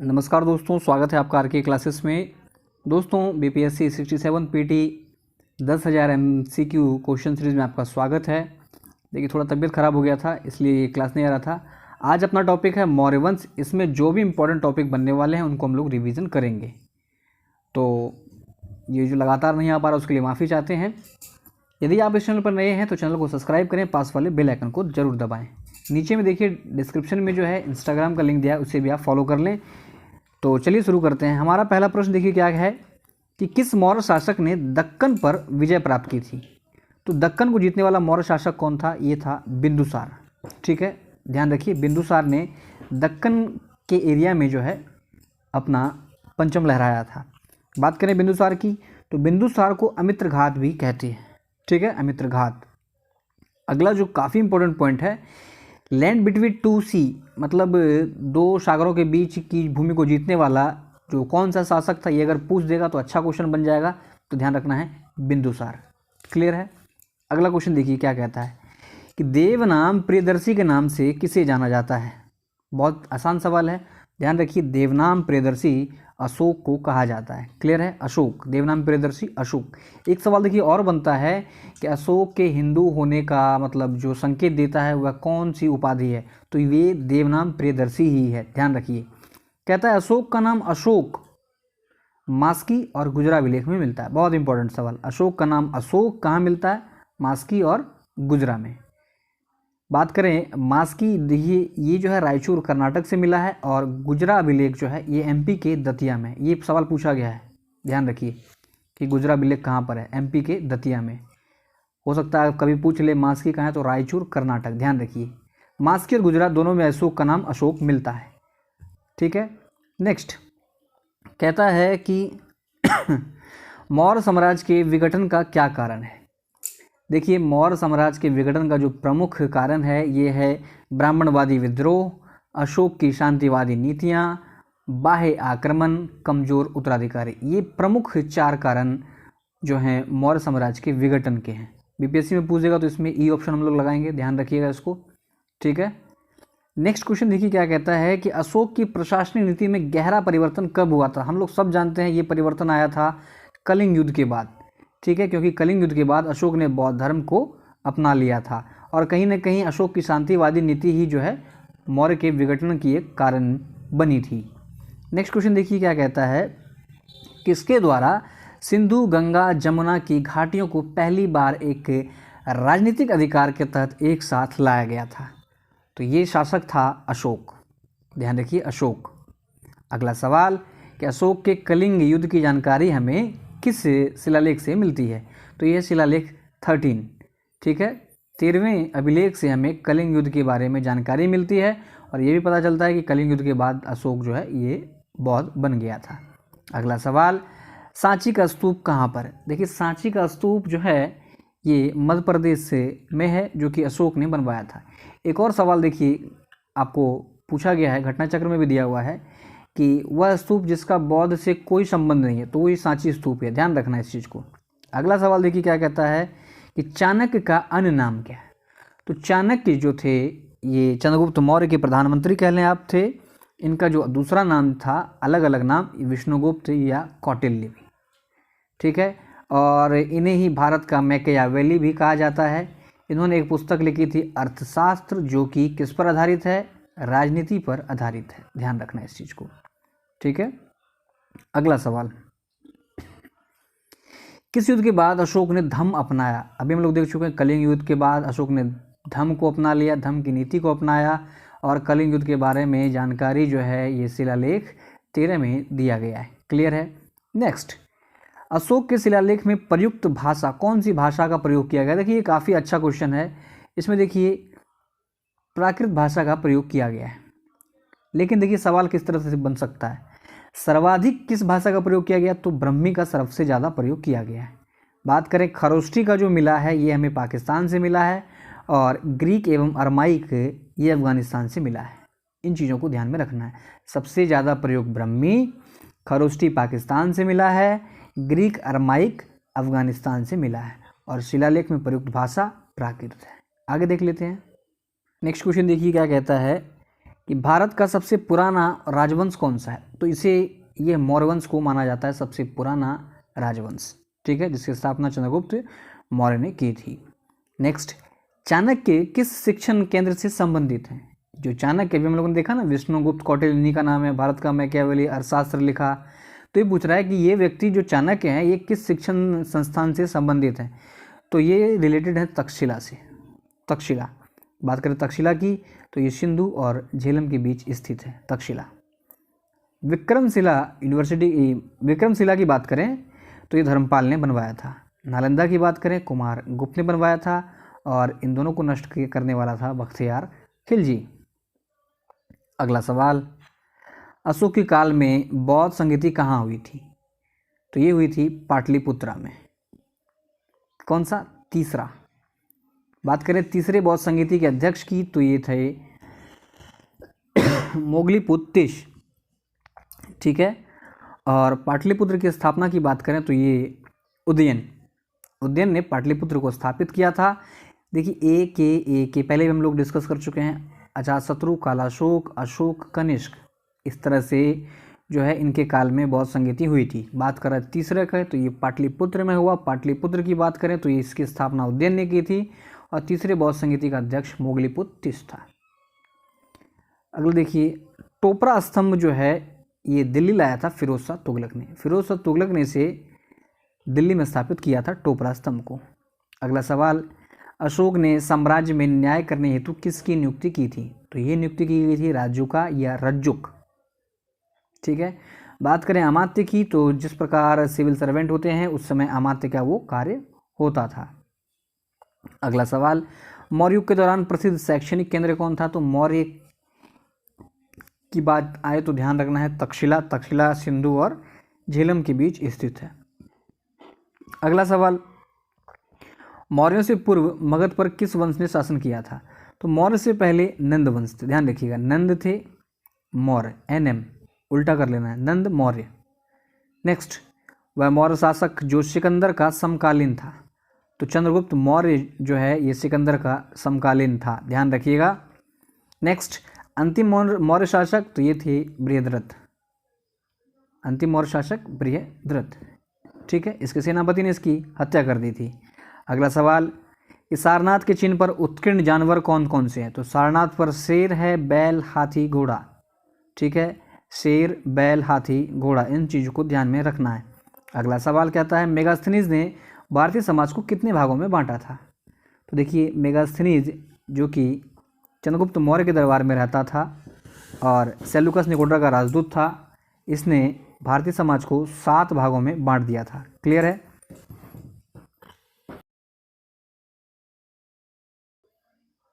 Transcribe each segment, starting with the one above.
नमस्कार दोस्तों, स्वागत है आपका आरके क्लासेस में। दोस्तों, BPSC 67 PT 10,000 MCQ question series में आपका स्वागत है। देखिए, थोड़ा तबीयत ख़राब हो गया था इसलिए ये क्लास नहीं आ रहा था। आज अपना टॉपिक है मौर्य वंश। इसमें जो भी इंपॉर्टेंट टॉपिक बनने वाले हैं उनको हम लोग रिवीजन करेंगे। तो ये जो लगातार नहीं आ पा रहा उसके लिए माफ़ी चाहते हैं। यदि आप इस चैनल पर नए हैं तो चैनल को सब्सक्राइब करें, पास वाले बेल आइकन को जरूर दबाएं। नीचे में देखिए डिस्क्रिप्शन में जो है इंस्टाग्राम का लिंक दिया है, उसे भी आप फॉलो कर लें। तो चलिए शुरू करते हैं। हमारा पहला प्रश्न देखिए क्या है कि किस मौर्य शासक ने दक्कन पर विजय प्राप्त की थी। तो दक्कन को जीतने वाला मौर्य शासक कौन था? ये था बिंदुसार। ठीक है, ध्यान रखिए, बिंदुसार ने दक्कन के एरिया में जो है अपना परचम लहराया था। बात करें बिंदुसार की तो बिंदुसार को अमित्रघात भी कहते हैं। ठीक है, अमित्रघात। अगला जो काफ़ी इंपॉर्टेंट पॉइंट है, लैंड बिटवीन टू सी, मतलब दो सागरों के बीच की भूमि को जीतने वाला जो कौन सा शासक था, ये अगर पूछ देगा तो अच्छा क्वेश्चन बन जाएगा। तो ध्यान रखना है बिंदुसार। क्लियर है। अगला क्वेश्चन देखिए क्या कहता है कि देवनाम प्रियदर्शी के नाम से किसे जाना जाता है। बहुत आसान सवाल है, ध्यान रखिए। देवनाम प्रियदर्शी अशोक को कहा जाता है। क्लियर है, अशोक, देवनाम प्रियदर्शी अशोक। एक सवाल देखिए और बनता है कि अशोक के हिंदू होने का मतलब जो संकेत देता है वह कौन सी उपाधि है। तो ये देवनाम प्रियदर्शी ही है, ध्यान रखिए। कहता है अशोक का नाम अशोक मास्की और गुजराविलेख में मिलता है। बहुत इंपॉर्टेंट सवाल। अशोक का नाम अशोक कहाँ मिलता है? मास्की और गुजरा में। बात करें मास्की, देखिए ये जो है रायचूर कर्नाटक से मिला है, और गुजरा अभिलेख जो है ये एमपी के दतिया में। ये सवाल पूछा गया है, ध्यान रखिए कि गुजरा अभिलेख कहाँ पर है। एमपी के दतिया में। हो सकता है कभी पूछ ले मास्की कहाँ है, तो रायचूर कर्नाटक। ध्यान रखिए, मास्की और गुजरा दोनों में अशोक का नाम अशोक मिलता है। ठीक है, नेक्स्ट कहता है कि मौर्य साम्राज्य के विघटन का क्या कारण है। देखिए, मौर्य साम्राज्य के विघटन का जो प्रमुख कारण है ये है ब्राह्मणवादी विद्रोह, अशोक की शांतिवादी नीतियाँ, बाह्य आक्रमण, कमजोर उत्तराधिकारी। ये प्रमुख 4 कारण जो हैं मौर्य साम्राज्य के विघटन के हैं। बीपीएससी में पूछेगा तो इसमें ई ऑप्शन हम लोग लगाएंगे, ध्यान रखिएगा इसको। ठीक है, नेक्स्ट क्वेश्चन देखिए क्या कहता है कि अशोक की प्रशासनिक नीति में गहरा परिवर्तन कब हुआ था। हम लोग सब जानते हैं ये परिवर्तन आया था कलिंग युद्ध के बाद। ठीक है, क्योंकि कलिंग युद्ध के बाद अशोक ने बौद्ध धर्म को अपना लिया था, और कहीं ना कहीं अशोक की शांतिवादी नीति ही जो है मौर्य के विघटन की एक कारण बनी थी। नेक्स्ट क्वेश्चन देखिए क्या कहता है, किसके द्वारा सिंधु गंगा जमुना की घाटियों को पहली बार एक राजनीतिक अधिकार के तहत एक साथ लाया गया था। तो ये शासक था अशोक। ध्यान रखिए, अशोक। अगला सवाल कि अशोक के कलिंग युद्ध की जानकारी हमें किस शिलालेख से मिलती है। तो यह शिलालेख 13। ठीक है, 13वें अभिलेख से हमें कलिंग युद्ध के बारे में जानकारी मिलती है, और ये भी पता चलता है कि कलिंग युद्ध के बाद अशोक जो है ये बौद्ध बन गया था। अगला सवाल, सांची का स्तूप कहाँ पर है। देखिए, सांची का स्तूप जो है ये मध्य प्रदेश से में है, जो कि अशोक ने बनवाया था। एक और सवाल देखिए आपको पूछा गया है, घटना चक्र में भी दिया हुआ है कि वह स्तूप जिसका बौद्ध से कोई संबंध नहीं है, तो वही सांची स्तूप है। ध्यान रखना इस चीज़ को। अगला सवाल देखिए क्या कहता है कि चाणक्य का अन्य नाम क्या है। तो चाणक्य जो थे ये चंद्रगुप्त मौर्य के प्रधानमंत्री कह लें आप थे। इनका जो दूसरा नाम था, अलग अलग नाम, विष्णुगुप्त या कौटिल्य भी। ठीक है, और इन्हें ही भारत का मैकियावेली भी कहा जाता है। इन्होंने एक पुस्तक लिखी थी अर्थशास्त्र, जो कि किस पर आधारित है? राजनीति पर आधारित है। ध्यान रखना इस चीज़ को। ठीक है, अगला सवाल, किस युद्ध के बाद अशोक ने धम्म अपनाया। अभी हम लोग देख चुके हैं कलिंग युद्ध के बाद अशोक ने धम्म को अपना लिया, धम्म की नीति को अपनाया, और कलिंग युद्ध के बारे में जानकारी जो है ये शिलालेख 13 में दिया गया है। क्लियर है। नेक्स्ट, अशोक के शिलालेख में प्रयुक्त भाषा, कौन सी भाषा का प्रयोग किया गया। देखिए, ये काफ़ी अच्छा क्वेश्चन है। इसमें देखिए प्राकृत भाषा का प्रयोग किया गया है, लेकिन देखिए सवाल किस तरह से बन सकता है। सर्वाधिक किस भाषा का प्रयोग किया गया, तो ब्रह्मी का सबसे ज़्यादा प्रयोग किया गया है। बात करें खरोष्ठी का जो मिला है ये हमें पाकिस्तान से मिला है, और ग्रीक एवं अरमाइक ये अफगानिस्तान से मिला है। इन चीज़ों को ध्यान में रखना है। सबसे ज़्यादा प्रयोग ब्रह्मी, खरोष्ठी पाकिस्तान से मिला है, ग्रीक अरमाइक अफगानिस्तान से मिला है, और शिलालेख में प्रयुक्त भाषा प्राकृत है। आगे देख लेते हैं। नेक्स्ट क्वेश्चन देखिए क्या कहता है कि भारत का सबसे पुराना राजवंश कौन सा है, तो इसे ये मौर्य वंश को माना जाता है सबसे पुराना राजवंश, ठीक है, जिसकी स्थापना चंद्रगुप्त मौर्य ने की थी। नेक्स्ट, चाणक्य किस शिक्षण केंद्र से संबंधित हैं? जो चाणक्य अभी हम लोगों ने देखा ना, विष्णुगुप्त कौटिल्य इन्हीं का नाम है, भारत का मैकियावेली, अर्थशास्त्र लिखा। तो ये पूछ रहा है कि ये व्यक्ति जो चाणक्य हैं ये किस शिक्षण संस्थान से संबंधित हैं, तो ये रिलेटेड है तक्षशिला से। तक्षशिला, बात करें तक्षशिला की तो ये सिंधु और झेलम के बीच स्थित है तक्षशिला। विक्रमशिला यूनिवर्सिटी, विक्रमशिला की बात करें तो ये धर्मपाल ने बनवाया था। नालंदा की बात करें कुमार गुप्त ने बनवाया था, और इन दोनों को नष्ट करने वाला था बख्तियार खिलजी। अगला सवाल, अशोक के काल में बौद्ध संगीति कहाँ हुई थी? तो ये हुई थी पाटलिपुत्रा में। कौन सा? तीसरा। बात करें तीसरे बौद्ध संगीति के अध्यक्ष की तो ये थे मोगलीपुत्तिश, ठीक है। और पाटलिपुत्र की स्थापना की बात करें तो ये उदयन ने पाटलिपुत्र को स्थापित किया था। देखिए ए के पहले भी हम लोग डिस्कस कर चुके हैं, अजातशत्रु, कालाशोक, अशोक, कनिष्क, इस तरह से जो है इनके काल में बौद्ध संगीति हुई थी। बात करें तीसरे का तो ये पाटलिपुत्र में हुआ। पाटलिपुत्र की बात करें तो ये इसकी स्थापना उदयन ने की थी, और तीसरे बौद्ध संगीति का अध्यक्ष मोगलीपुत्तिश था। अगला देखिए, टोपरा स्तंभ जो है ये दिल्ली लाया था फिरोज शाह तुगलक ने। फिरोज शाह तुगलक ने इसे दिल्ली में स्थापित किया था टोपरा स्तंभ को। अगला सवाल, अशोक ने साम्राज्य में न्याय करने हेतु किसकी नियुक्ति की थी? तो ये नियुक्ति की गई थी राजुका या रज्जुक, ठीक है। बात करें अमात्य की तो जिस प्रकार सिविल सर्वेंट होते हैं उस समय अमात्य का वो कार्य होता था। अगला सवाल, मौर्य युग के दौरान प्रसिद्ध शैक्षणिक केंद्र कौन था? तो मौर्य की बात आए तो ध्यान रखना है तक्षशिला। तक्षशिला सिंधु और झेलम के बीच स्थित है। अगला सवाल, मौर्यों से पूर्व मगध पर किस वंश ने शासन किया था? तो मौर्य से पहले नंद वंश थे, ध्यान रखिएगा, नंद थे, मौर्य, NM उल्टा कर लेना है, नंद मौर्य। नेक्स्ट, वह मौर्य शासक जो सिकंदर का समकालीन था। तो चंद्रगुप्त मौर्य जो है ये सिकंदर का समकालीन था, ध्यान रखिएगा। नेक्स्ट, अंतिम मौर्य शासक तो ये थे बृहद्रथ, अंतिम मौर्य शासक बृहद्रथ, ठीक है। इसके सेनापति ने इसकी हत्या कर दी थी। अगला सवाल, इस सारनाथ के चिन्ह पर उत्कीर्ण जानवर कौन कौन से हैं? तो सारनाथ पर शेर है, बैल, हाथी, घोड़ा, ठीक है, शेर, बैल, हाथी, घोड़ा, इन चीज़ों को ध्यान में रखना है। अगला सवाल कहता है, मेगास्थनीज ने भारतीय समाज को कितने भागों में बांटा था? तो देखिए मेगास्थनीज जो कि चंद्रगुप्त मौर्य के दरबार में रहता था और सेल्यूकस निकोड्रा का राजदूत था, इसने भारतीय समाज को 7 भागों में बांट दिया था। क्लियर है?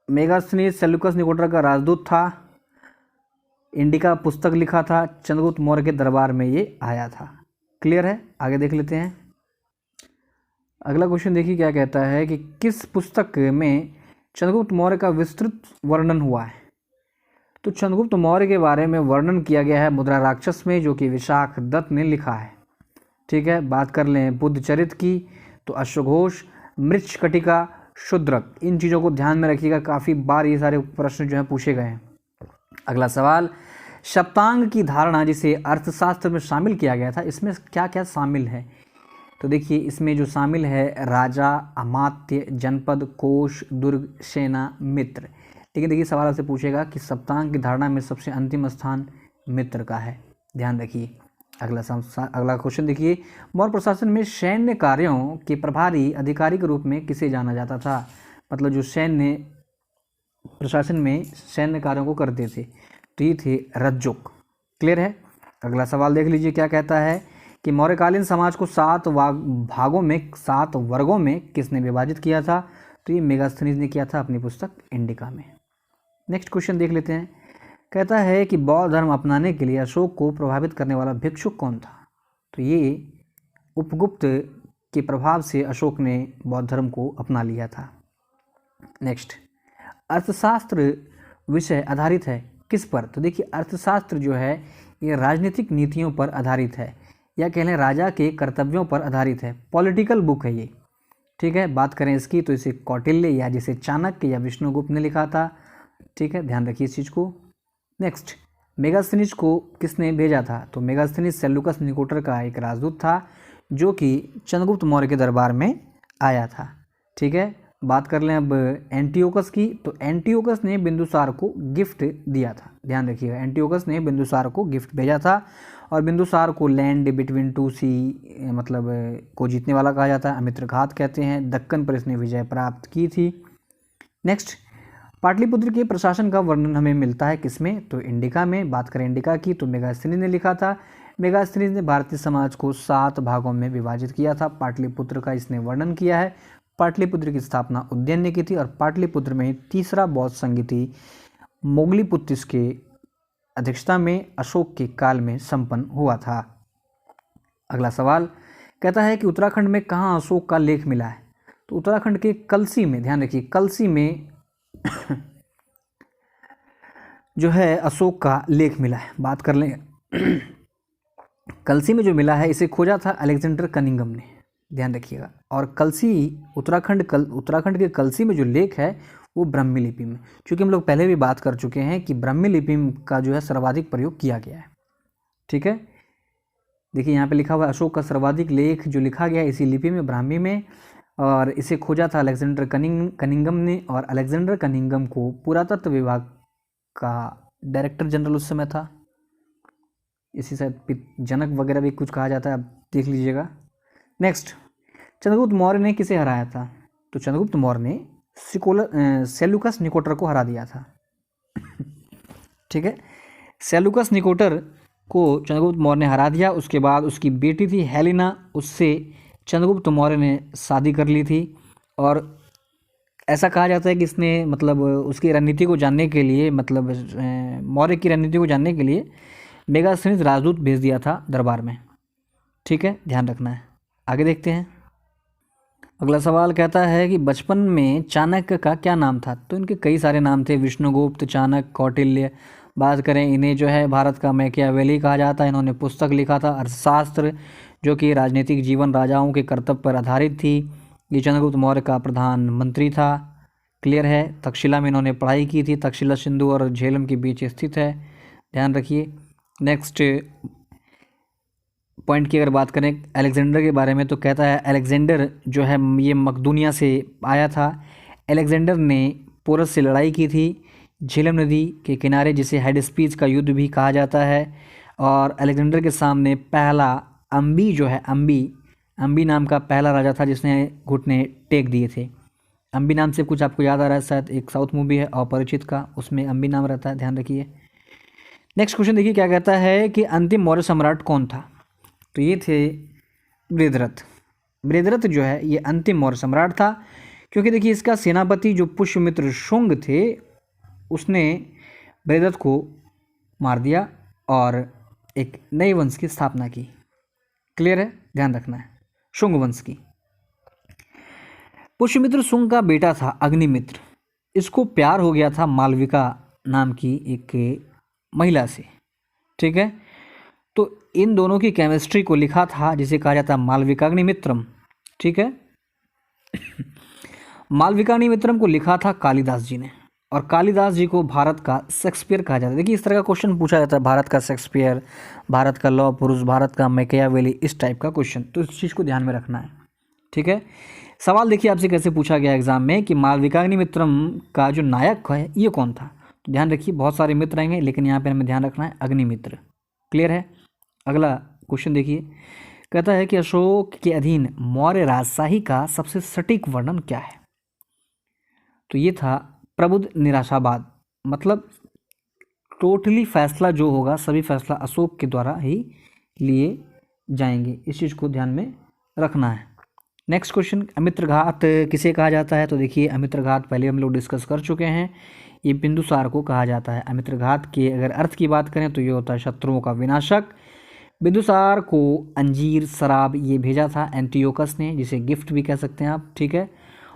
मेगास्थनीज सेल्यूकस निकोड्रा का राजदूत था, इंडिका पुस्तक लिखा था, चंद्रगुप्त मौर्य के दरबार में ये आया था। क्लियर है? आगे देख लेते हैं। अगला क्वेश्चन देखिए क्या कहता है कि किस पुस्तक में चंद्रगुप्त मौर्य का विस्तृत वर्णन हुआ है? तो चंद्रगुप्त मौर्य के बारे में वर्णन किया गया है मुद्रा राक्षस में, जो कि विशाख दत्त ने लिखा है, ठीक है। बात कर लें बुद्ध चरित्र की तो अश्वघोष, मृच्छकटिका, शूद्रक, इन चीज़ों को ध्यान में रखिएगा, काफ़ी बार ये सारे प्रश्न जो हैं पूछे गए हैं। अगला सवाल, सप्तांग की धारणा जिसे अर्थशास्त्र में शामिल किया गया था, इसमें क्या क्या शामिल है? तो देखिए इसमें जो शामिल है राजा, अमात्य, जनपद, कोश, दुर्ग, सेना, मित्र। लेकिन देखिए सवाल आपसे पूछेगा कि सप्तांग की धारणा में सबसे अंतिम स्थान मित्र का है, ध्यान रखिए। अगला क्वेश्चन देखिए, मौर्य प्रशासन में सैन्य कार्यों के प्रभारी अधिकारी के रूप में किसे जाना जाता था? मतलब जो सैन्य प्रशासन में सैन्य कार्यों को करते थे तो ये थे रज्जुक। क्लियर है? अगला सवाल देख लीजिए क्या कहता है कि मौर्यकालीन समाज को 7 भागों में 7 वर्गों में किसने विभाजित किया था? तो ये मेगास्थनीज ने किया था अपनी पुस्तक इंडिका में। नेक्स्ट क्वेश्चन देख लेते हैं। कहता है कि बौद्ध धर्म अपनाने के लिए अशोक को प्रभावित करने वाला भिक्षुक कौन था? तो ये उपगुप्त के प्रभाव से अशोक ने बौद्ध धर्म को अपना लिया था। नेक्स्ट, अर्थशास्त्र विषय आधारित है किस पर? तो देखिए अर्थशास्त्र जो है ये राजनीतिक नीतियों पर आधारित है, या कह लें राजा के कर्तव्यों पर आधारित है, पॉलिटिकल बुक है ये, ठीक है। बात करें इसकी तो इसे कौटिल्य या जिसे चाणक्य या विष्णुगुप्त ने लिखा था, ठीक है, ध्यान रखिए इस चीज़ को। नेक्स्ट, मेगास्थनीज को किसने भेजा था? तो मेगास्थनीज सेल्यूकस निकोटर का एक राजदूत था जो कि चंद्रगुप्त मौर्य के दरबार में आया था। ठीक है, बात कर लें अब एंटियोकस की। तो एंटियोकस ने बिंदुसार को गिफ्ट दिया था, ध्यान रखिएगा, एंटियोकस ने बिंदुसार को गिफ्ट भेजा था और बिंदुसार को लैंड बिटवीन टू सी मतलब को जीतने वाला कहा जाता है, अमित्रघात कहते हैं। दक्कन पर इसने विजय प्राप्त की थी। नेक्स्ट, पाटलिपुत्र के प्रशासन का वर्णन हमें मिलता है किसमें? तो इंडिका में। बात करें इंडिका की तो मेगास्थनीज ने लिखा था। मेगास्थनीज ने भारतीय समाज को 7 भागों में विभाजित किया था। पाटलिपुत्र का इसने वर्णन किया है। पाटलिपुत्र की स्थापना उज्जैन ने की थी और पाटलिपुत्र में तीसरा बौद्ध संघ थी मोगलीपुत्र के अध्यक्षता में अशोक के काल में संपन्न हुआ था। अगला सवाल कहता है कि उत्तराखंड में कहाँ अशोक का लेख मिला है? तो उत्तराखंड के कलसी में, ध्यान रखिए, कलसी में जो है अशोक का लेख मिला है। बात कर लें कलसी में जो मिला है इसे खोजा था अलेक्जेंडर कनिंघम ने, ध्यान रखिएगा। और कलसी उत्तराखंड के कलसी में जो लेख है वो ब्राह्मी लिपि में, क्योंकि हम लोग पहले भी बात कर चुके हैं कि ब्राह्मी लिपि का जो है सर्वाधिक प्रयोग किया गया है। ठीक है, देखिए यहाँ पे लिखा हुआ है अशोक का सर्वाधिक लेख जो लिखा गया है इसी लिपि में, ब्राह्मी में, और इसे खोजा था अलेक्जेंडर कनिंघम ने। और अलेक्जेंडर कनिंघम को पुरातत्व विभाग का डायरेक्टर जनरल उस समय था। इसी से जनक वगैरह भी कुछ कहा जाता है, आप देख लीजिएगा। नेक्स्ट, चंद्रगुप्त मौर्य ने किसे हराया था? तो चंद्रगुप्त मौर्य ने सेल्यूकस निकोटर को हरा दिया था। ठीक है, सेल्यूकस निकोटर को चंद्रगुप्त मौर्य ने हरा दिया। उसके बाद उसकी बेटी थी हेलेना, उससे चंद्रगुप्त मौर्य ने शादी कर ली थी। और ऐसा कहा जाता है कि इसने मतलब उसकी रणनीति को जानने के लिए, मतलब मौर्य की रणनीति को जानने के लिए मेगास्थनीज राजदूत भेज दिया था दरबार में। ठीक है, ध्यान रखना है। आगे देखते हैं। अगला सवाल कहता है कि बचपन में चाणक्य का क्या नाम था? तो इनके कई सारे नाम थे, विष्णुगुप्त, चाणक्य, कौटिल्य। बात करें, इन्हें जो है भारत का मैकियावेली कहा जाता है। इन्होंने पुस्तक लिखा था अर्थशास्त्र, जो कि राजनीतिक जीवन राजाओं के कर्तव्य पर आधारित थी। ये चंद्रगुप्त मौर्य का प्रधानमंत्री था। क्लियर है। तक्षशिला में इन्होंने पढ़ाई की थी। तक्षशिला सिंधु और झेलम के बीच स्थित है, ध्यान रखिए। नेक्स्ट पॉइंट की अगर बात करें अलेक्जेंडर के बारे में, तो कहता है अलेक्जेंडर जो है ये मकदूनिया से आया था। अलेक्जेंडर ने पोरस से लड़ाई की थी झेलम नदी के किनारे, जिसे हेडस्पीच का युद्ध भी कहा जाता है। और अलेक्जेंडर के सामने पहला अम्बी जो है, अम्बी नाम का पहला राजा था जिसने घुटने टेक दिए थे। अम्बी नाम से कुछ आपको याद आ रहा है शायद, एक साउथ मूवी है अपरिचित का, उसमें अम्बी नाम रहता है, ध्यान रखिए। नेक्स्ट क्वेश्चन देखिए क्या कहता है कि अंतिम मौर्य सम्राट कौन था? तो ये थे बृहद्रथ। बृहद्रथ जो है ये अंतिम मौर्य सम्राट था, क्योंकि देखिए इसका सेनापति जो पुष्यमित्र शुंग थे उसने बृहद्रथ को मार दिया और एक नए वंश की स्थापना की। क्लियर है, ध्यान रखना है, शुंग वंश की। पुष्यमित्र शुंग का बेटा था अग्निमित्र। इसको प्यार हो गया था मालविका नाम की एक महिला से। ठीक है, तो इन दोनों की केमिस्ट्री को लिखा था जिसे कहा जाता है मालविकाग्निमित्रम। ठीक है, मालविकाग्निमित्रम को लिखा था कालिदास जी ने, और कालिदास जी को भारत का शेक्सपियर कहा जाता है। देखिए इस तरह का क्वेश्चन पूछा जाता है, भारत का शेक्सपियर, भारत का लौह पुरुष, भारत का मैकियावेली, इस टाइप का क्वेश्चन, तो इस चीज़ को ध्यान में रखना है। ठीक है, सवाल देखिए आपसे कैसे पूछा गया एग्जाम में कि मालविकाग्निमित्रम का जो नायक है ये कौन था? तो ध्यान रखिए बहुत सारे मित्र आएंगे, लेकिन यहाँ पे हमें ध्यान रखना है अग्निमित्र। क्लियर है। अगला क्वेश्चन देखिए, कहता है कि अशोक के अधीन मौर्य राजशाही का सबसे सटीक वर्णन क्या है? तो ये था प्रबुद्ध निराशावाद, मतलब टोटली फैसला जो होगा सभी फैसला अशोक के द्वारा ही लिए जाएंगे, इस चीज़ को ध्यान में रखना है। नेक्स्ट क्वेश्चन, अमित्रघात किसे कहा जाता है? तो देखिए अमित्रघात पहले हम लोग डिस्कस कर चुके हैं, ये बिंदुसार को कहा जाता है। अमित्रघात के अगर अर्थ की बात करें तो ये होता है शत्रुओं का विनाशक। बिंदुसार को अंजीर शराब ये भेजा था एंटियोकस ने, जिसे गिफ्ट भी कह सकते हैं आप। ठीक है,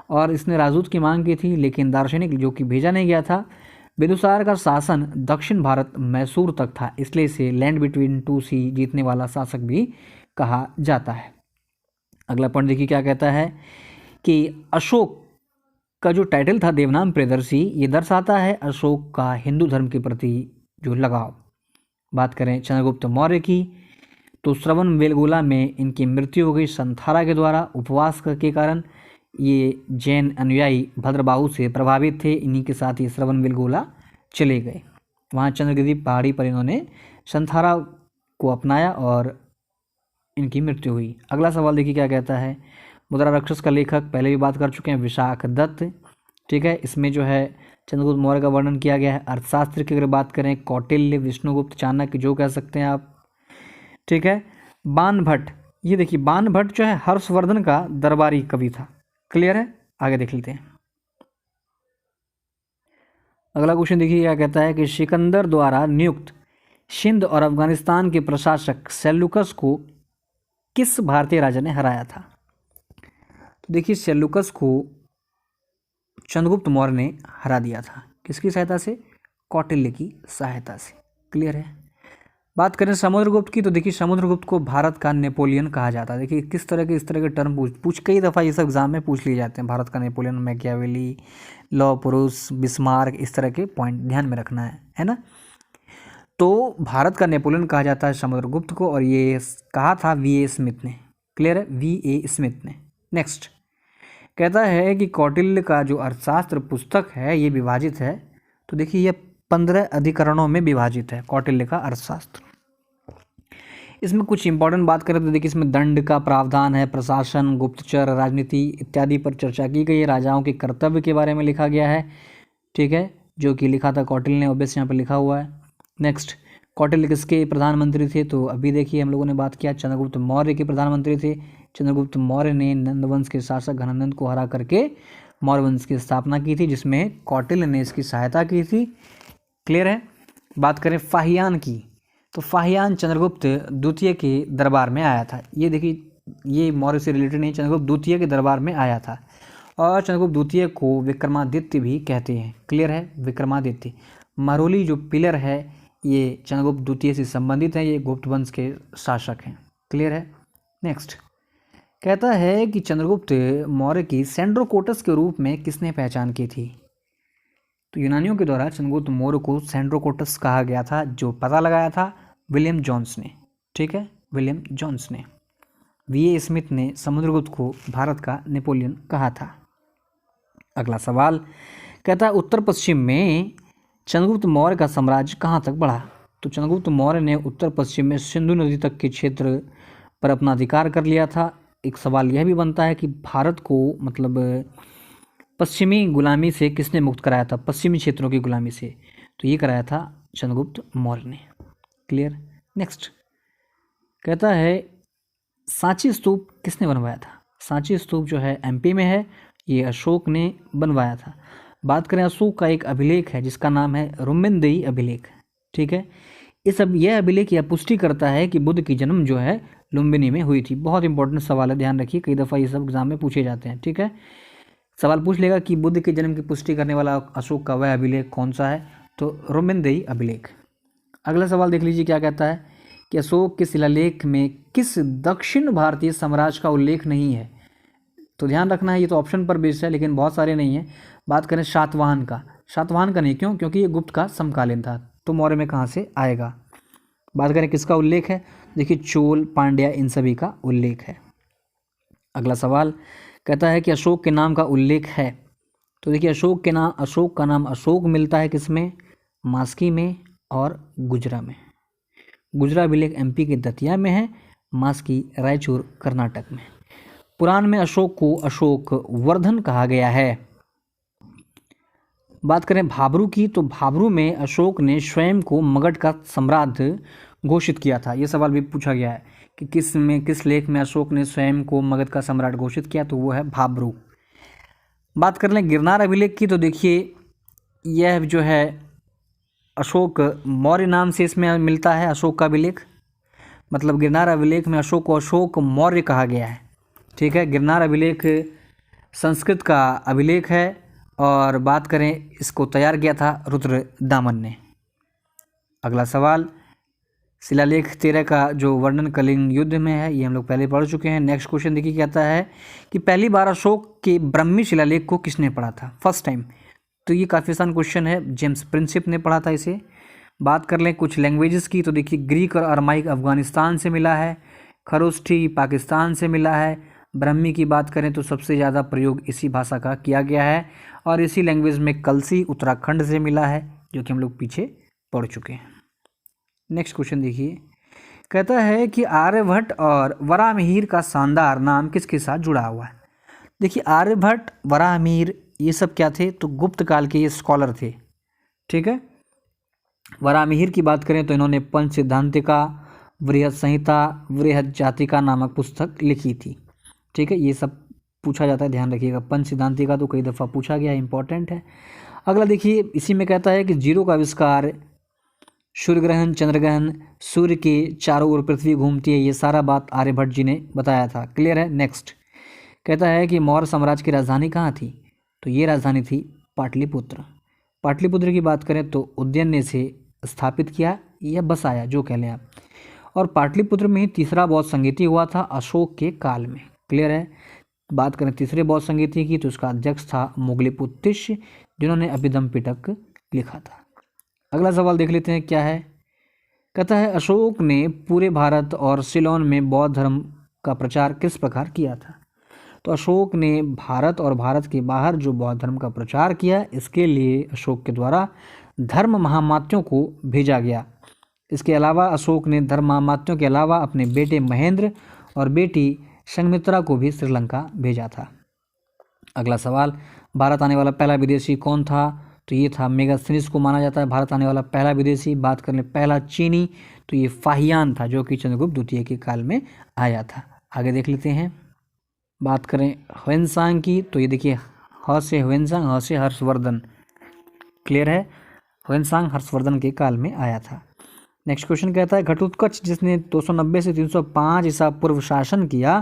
और इसने राजदूत की मांग की थी, लेकिन दार्शनिक जो कि भेजा नहीं गया था। बिंदुसार का शासन दक्षिण भारत मैसूर तक था, इसलिए इसे लैंड बिटवीन टू सी जीतने वाला शासक भी कहा जाता है। अगला पॉइंट देखिए क्या कहता है कि अशोक का जो टाइटल था देवनाम प्रियदर्शी, ये दर्शाता है अशोक का हिंदू धर्म के प्रति जो लगाव। बात करें चंद्रगुप्त मौर्य की तो श्रवण बेलगोला में इनकी मृत्यु हो गई संथारा के द्वारा उपवास के कारण। ये जैन अनुयायी भद्रबाहु से प्रभावित थे, इन्हीं के साथ ये श्रवण बेलगोला चले गए। वहाँ चंद्रगिरी पहाड़ी पर इन्होंने संथारा को अपनाया और इनकी मृत्यु हुई। अगला सवाल देखिए क्या कहता है। मुद्रा राक्षस का लेखक पहले भी बात कर चुके हैं, विशाख दत्त। ठीक है, इसमें जो है चंद्रगुप्त मौर्य का वर्णन किया गया है। अर्थशास्त्र की अगर बात करें कौटिल्य, विष्णुगुप्त, चाणक्य, जो कह सकते हैं आप। ठीक है, बाणभट्ट, ये देखिए बाणभट्ट जो है हर्षवर्धन का दरबारी कवि था। क्लियर है, आगे देख लेते हैं। अगला क्वेश्चन देखिए क्या कहता है कि सिकंदर द्वारा नियुक्त सिंध और अफगानिस्तान के प्रशासक सेल्यूकस को किस भारतीय राजा ने हराया था। तो देखिए सेल्यूकस को चंद्रगुप्त मौर्य ने हरा दिया था। किसकी सहायता से? कौटिल्य की सहायता से। क्लियर है। बात करें समुद्रगुप्त की तो देखिए समुद्रगुप्त को भारत का नेपोलियन कहा जाता है। देखिए किस तरह के इस तरह के टर्म पूछ कई दफ़ा ये सब एग्जाम में पूछ लिए जाते हैं। भारत का नेपोलियन, मैकियावेली, लौह पुरुष, बिस्मार्क, इस तरह के पॉइंट ध्यान में रखना है ना। तो भारत का नेपोलियन कहा जाता है समुद्रगुप्त को, और ये कहा था वी.ए. स्मिथ ने। क्लियर है, वी.ए. स्मिथ ने। नेक्स्ट कहता है कि कौटिल्य का जो अर्थशास्त्र पुस्तक है ये विभाजित है। तो देखिए ये 15 अधिकरणों में विभाजित है कौटिल्य का अर्थशास्त्र। इसमें कुछ इंपॉर्टेंट बात करें तो देखिए इसमें दंड का प्रावधान है, प्रशासन, गुप्तचर, राजनीति इत्यादि पर चर्चा की गई है। राजाओं के कर्तव्य के बारे में लिखा गया है। ठीक है, जो कि लिखा था कौटिल्य ने, ऑब्वियस यहाँ पर लिखा हुआ है। नेक्स्ट, कौटिल्य किसके प्रधानमंत्री थे? तो अभी देखिए हम लोगों ने बात किया चंद्रगुप्त मौर्य के प्रधानमंत्री थे। चंद्रगुप्त मौर्य ने नंदवंश के शासक घनानंद को हरा करके मौर्य वंश की स्थापना की थी, जिसमें कौटिल्य ने इसकी सहायता की थी। क्लियर है। बात करें फाहियान की तो फाहियान चंद्रगुप्त द्वितीय के दरबार में आया था। ये देखिए ये मौर्य से रिलेटेड नहीं, चंद्रगुप्त द्वितीय के दरबार में आया था। और चंद्रगुप्त द्वितीय को विक्रमादित्य भी कहते हैं। क्लियर है, विक्रमादित्य। महरौली जो पिलर है ये चंद्रगुप्त द्वितीय से संबंधित है, ये गुप्त वंश के शासक हैं। क्लियर है। नेक्स्ट कहता है कि चंद्रगुप्त मौर्य की सेंड्रोकोटस के रूप में किसने पहचान की थी? तो यूनानियों के द्वारा चंद्रगुप्त मौर्य को सेंड्रोकोटस कहा गया था, जो पता लगाया था विलियम जोन्स ने। ठीक है, विलियम जोन्स ने। वी.ए. स्मिथ ने समुद्रगुप्त को भारत का नेपोलियन कहा था। अगला सवाल कहता है उत्तर पश्चिम में चंद्रगुप्त मौर्य का साम्राज्य कहाँ तक बढ़ा? तो चंद्रगुप्त मौर्य ने उत्तर पश्चिम में सिंधु नदी तक के क्षेत्र पर अपना अधिकार कर लिया था। एक सवाल यह भी बनता है कि भारत को मतलब पश्चिमी गुलामी से किसने मुक्त कराया था? पश्चिमी क्षेत्रों की गुलामी से। तो ये कराया था चंद्रगुप्त मौर्य ने। क्लियर। नेक्स्ट कहता है सांची स्तूप किसने बनवाया था? सांची स्तूप जो है एमपी में है, ये अशोक ने बनवाया था। बात करें अशोक का एक अभिलेख है जिसका नाम है रुम्बेनदेही अभिलेख। ठीक है, यह अभिलेख यह पुष्टि करता है कि बुद्ध की जन्म जो है लुम्बिनी में हुई थी। बहुत इंपॉर्टेंट सवाल है, ध्यान रखिए, कई दफ़ा ये सब एग्जाम में पूछे जाते हैं। ठीक है, सवाल पूछ लेगा कि बुद्ध के जन्म की पुष्टि करने वाला अशोक का वह अभिलेख कौन सा है? तो रुम्बेनदेही अभिलेख। अगला सवाल देख लीजिए क्या कहता है कि अशोक के शिलालेख में किस दक्षिण भारतीय साम्राज्य का उल्लेख नहीं है? तो ध्यान रखना है, ये तो ऑप्शन पर बेस्ड है लेकिन बहुत सारे नहीं है। बात करें सातवाहन का, सातवाहन का नहीं, क्यों? क्योंकि ये गुप्त का समकालीन था, तो मौर्य में कहाँ से आएगा? बात करें किसका उल्लेख है? देखिए चोल, पांड्या, इन सभी का उल्लेख है। अगला सवाल कहता है कि अशोक के नाम का उल्लेख है। तो देखिए अशोक का नाम अशोक मिलता है किसमें? मास्की में और गुजरा में। गुजरा अभिलेख एमपी के दतिया में है, मास्की रायचूर कर्नाटक में। पुराण में अशोक को अशोक वर्धन कहा गया है। बात करें भाब्रू की तो भाब्रू में अशोक ने स्वयं को मगध का सम्राट घोषित किया था। ये सवाल भी पूछा गया है कि किस लेख में अशोक ने स्वयं को मगध का सम्राट घोषित किया, तो वो है भाब्रू। बात कर लें गिरनार अभिलेख की तो देखिए यह जो है अशोक मौर्य नाम से इसमें मिलता है अशोक का अभिलेख, मतलब गिरनार अभिलेख में अशोक को अशोक मौर्य कहा गया है। ठीक है, गिरनार अभिलेख संस्कृत का अभिलेख है और बात करें इसको तैयार किया था रुद्रदामन ने। अगला सवाल शिलालेख 13 का जो वर्णन कलिंग युद्ध में है, ये हम लोग पहले पढ़ चुके हैं। नेक्स्ट क्वेश्चन देखिए कहता है कि पहली बार अशोक के ब्रह्मी शिलालेख को किसने पढ़ा था फर्स्ट टाइम? तो ये काफ़ी आसान क्वेश्चन है, जेम्स प्रिंसिप ने पढ़ा था इसे। बात कर लें कुछ लैंग्वेजेस की, तो देखिए ग्रीक और अरमाइक अफ़गानिस्तान से मिला है, खरोष्ठी पाकिस्तान से मिला है, ब्रह्मी की बात करें तो सबसे ज़्यादा प्रयोग इसी भाषा का किया गया है, और इसी लैंग्वेज में कलसी उत्तराखंड से मिला है, जो कि हम लोग पीछे पढ़ चुके हैं। नेक्स्ट क्वेश्चन देखिए, कहता है कि आर्यभट्ट और वराहमिहिर का शानदार नाम किसके साथ जुड़ा हुआ है। देखिए आर्यभट्ट, वराहमिहिर ये सब क्या थे, तो गुप्त काल के ये स्कॉलर थे। ठीक है, वराहमिहिर की बात करें तो इन्होंने पंच सिद्धांतिका, बृहद संहिता, बृहद जातिका नामक पुस्तक लिखी थी। ठीक है, ये सब पूछा जाता है, ध्यान रखिएगा। पंच सिद्धांतिका तो कई दफ़ा पूछा गया है, इंपॉर्टेंट है। अगला देखिए, इसी में कहता है कि जीरो का आविष्कार, सूर्य ग्रहण, चंद्र ग्रहण, सूर्य के चारों ओर पृथ्वी घूमती है, ये सारा बात आर्यभट्ट जी ने बताया था। क्लियर है। नेक्स्ट कहता है कि मौर्य साम्राज्य की राजधानी कहाँ थी, तो ये राजधानी थी पाटलिपुत्र। पाटलिपुत्र की बात करें तो उज्जैन ने इसे स्थापित किया या बसाया, जो कह लें आप। और पाटलिपुत्र में ही तीसरा बौद्ध संगीति हुआ था अशोक के काल में। क्लियर है। बात करें तीसरे बौद्ध संगीति की, तो उसका अध्यक्ष था मोगलीपुत्तिश, जिन्होंने अभिधम पिटक लिखा था। अगला सवाल देख लेते हैं क्या है। कहता है अशोक ने पूरे भारत और सिलोन में बौद्ध धर्म का प्रचार किस प्रकार किया था। तो अशोक ने भारत और भारत के बाहर जो बौद्ध धर्म का प्रचार किया, इसके लिए अशोक के द्वारा धर्म महामात्यों को भेजा गया। इसके अलावा अशोक ने धर्म महामात्यों के अलावा अपने बेटे महेंद्र और बेटी संघमित्रा को भी श्रीलंका भेजा था। अगला सवाल, भारत आने वाला पहला विदेशी कौन था, तो ये था मेगास्थनीज को माना जाता है भारत आने वाला पहला विदेशी। बात करें पहला चीनी, तो ये फाहियान था, जो कि चंद्रगुप्त द्वितीय के काल में आया था। आगे देख लेते हैं। बात करें ह्वेनसांग की, तो ये देखिए ह से ह्वेनसांग, ह से हर्षवर्धन। क्लियर है, ह्वेनसांग हर्षवर्धन के काल में आया था। नेक्स्ट क्वेश्चन कहता है घटोत्कच जिसने 290 से 305 ईसा पूर्व शासन किया,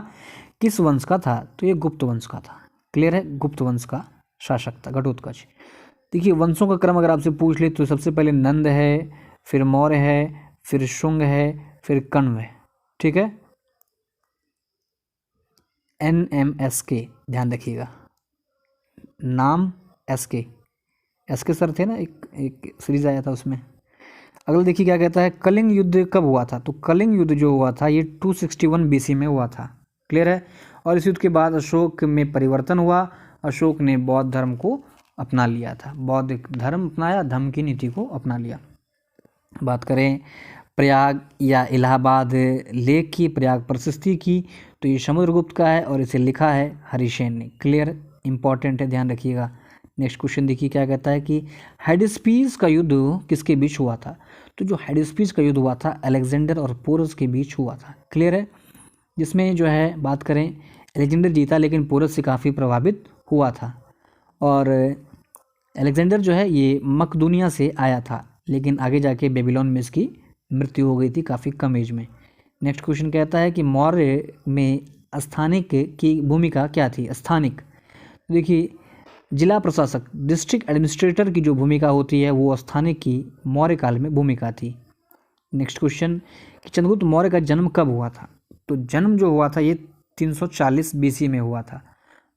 किस वंश का था, तो ये गुप्त वंश का था। क्लियर है, गुप्त वंश का शासक था घटोत्कच। देखिए वंशों का क्रम अगर आपसे पूछ ले तो सबसे पहले नंद है, फिर मौर्य है, फिर शुंग है, फिर कण्व है। ठीक है, NMSK ध्यान रखिएगा, नाम SK सर थे ना, एक सीरीज आया था उसमें। अगला देखिए क्या कहता है, कलिंग युद्ध कब हुआ था, तो कलिंग युद्ध जो हुआ था ये 261 BC में हुआ था। क्लियर है। और इस युद्ध के बाद अशोक में परिवर्तन हुआ, अशोक ने बौद्ध धर्म को अपना लिया था, बौद्ध धर्म अपनाया, धम्म की नीति को अपना लिया। बात करें प्रयाग या इलाहाबाद लेक की, प्रयाग प्रशस्ति की, तो ये समुद्रगुप्त का है और इसे लिखा है हरिसेन ने। क्लियर, इंपॉर्टेंट है, ध्यान रखिएगा। नेक्स्ट क्वेश्चन देखिए क्या कहता है कि हेडिस्पीस का युद्ध किसके बीच हुआ था, तो जो हेडिस्पीस का युद्ध हुआ था अलेक्जेंडर और पोरस के बीच हुआ था। क्लियर है, जिसमें जो है बात करें अलेक्जेंडर जीता, लेकिन पोरस से काफ़ी प्रभावित हुआ था। और अलेक्जेंडर जो है ये मकदूनिया से आया था, लेकिन आगे जाके बेबीलोन में इसकी मृत्यु हो गई थी काफ़ी कम एज में। नेक्स्ट क्वेश्चन कहता है कि मौर्य में स्थानिक की भूमिका क्या थी। स्थानिक देखिए जिला प्रशासक, डिस्ट्रिक्ट एडमिनिस्ट्रेटर की जो भूमिका होती है वो स्थानिक की मौर्य काल में भूमिका थी। नेक्स्ट क्वेश्चन कि चंद्रगुप्त मौर्य का जन्म कब हुआ था, तो जन्म जो हुआ था ये 340 BC में हुआ था।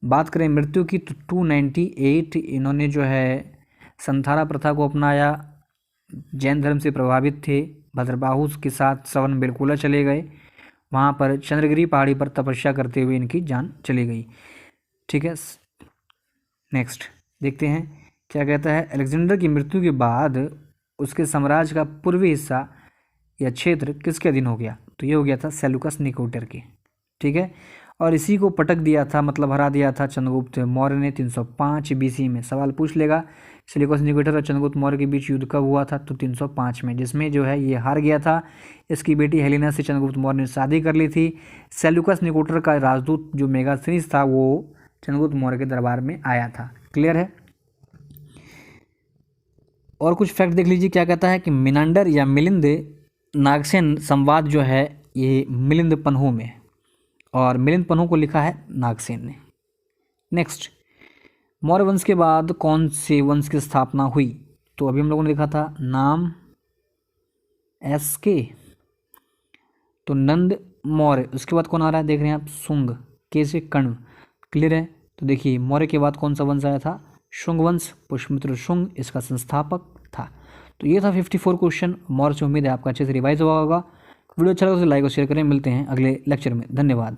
बात करें मृत्यु की तो 298, इन्होंने जो है संथारा प्रथा को अपनाया, जैन धर्म से प्रभावित थे, भद्रबाहु के साथ सवन बिलकुला चले गए, वहाँ पर चंद्रगिरी पहाड़ी पर तपस्या करते हुए इनकी जान चली गई। ठीक है, नेक्स्ट देखते हैं क्या कहता है। अलेक्जेंडर की मृत्यु के बाद उसके साम्राज्य का पूर्वी हिस्सा या क्षेत्र किसके अधीन हो गया, तो ये हो गया था सेल्यूकस निकोटर के। ठीक है, और इसी को पटक दिया था, मतलब हरा दिया था चंद्रगुप्त मौर्य ने 305 BC में। सवाल पूछ लेगा सेल्यूकस निकोटर और चंद्रगुप्त मौर्य के बीच युद्ध कब हुआ था, तो 305 में, जिसमें जो है ये हार गया था। इसकी बेटी हेलेना से चंद्रगुप्त मौर्य ने शादी कर ली थी। सेल्यूकस निकोटर का राजदूत जो मेगास्थनीज था वो चंद्रगुप्त मौर्य के दरबार में आया था। क्लियर है। और कुछ फैक्ट देख लीजिए क्या कहता है कि मिनांडर या मिलिंद नागसेन संवाद जो है ये मिलिंद पन्हू में, और मिलिंद पन्हू को लिखा है नागसेन ने। नेक्स्ट, मौर्य वंश के बाद कौन से वंश की स्थापना हुई, तो अभी हम लोगों ने लिखा था नाम SK, तो नंद मौर्य, उसके बाद कौन आ रहा है देख रहे हैं आप, शुंग, के से कण्व। क्लियर है। तो देखिए मौर्य के बाद कौन सा वंश आया था, शुंग वंश, पुष्यमित्र शुंग इसका संस्थापक था। तो ये था 54 क्वेश्चन। मोर से उम्मीद है आपका अच्छे से रिवाइज हुआ होगा। वीडियो अच्छा लगा तो लाइक और शेयर करें। मिलते हैं अगले लेक्चर में। धन्यवाद।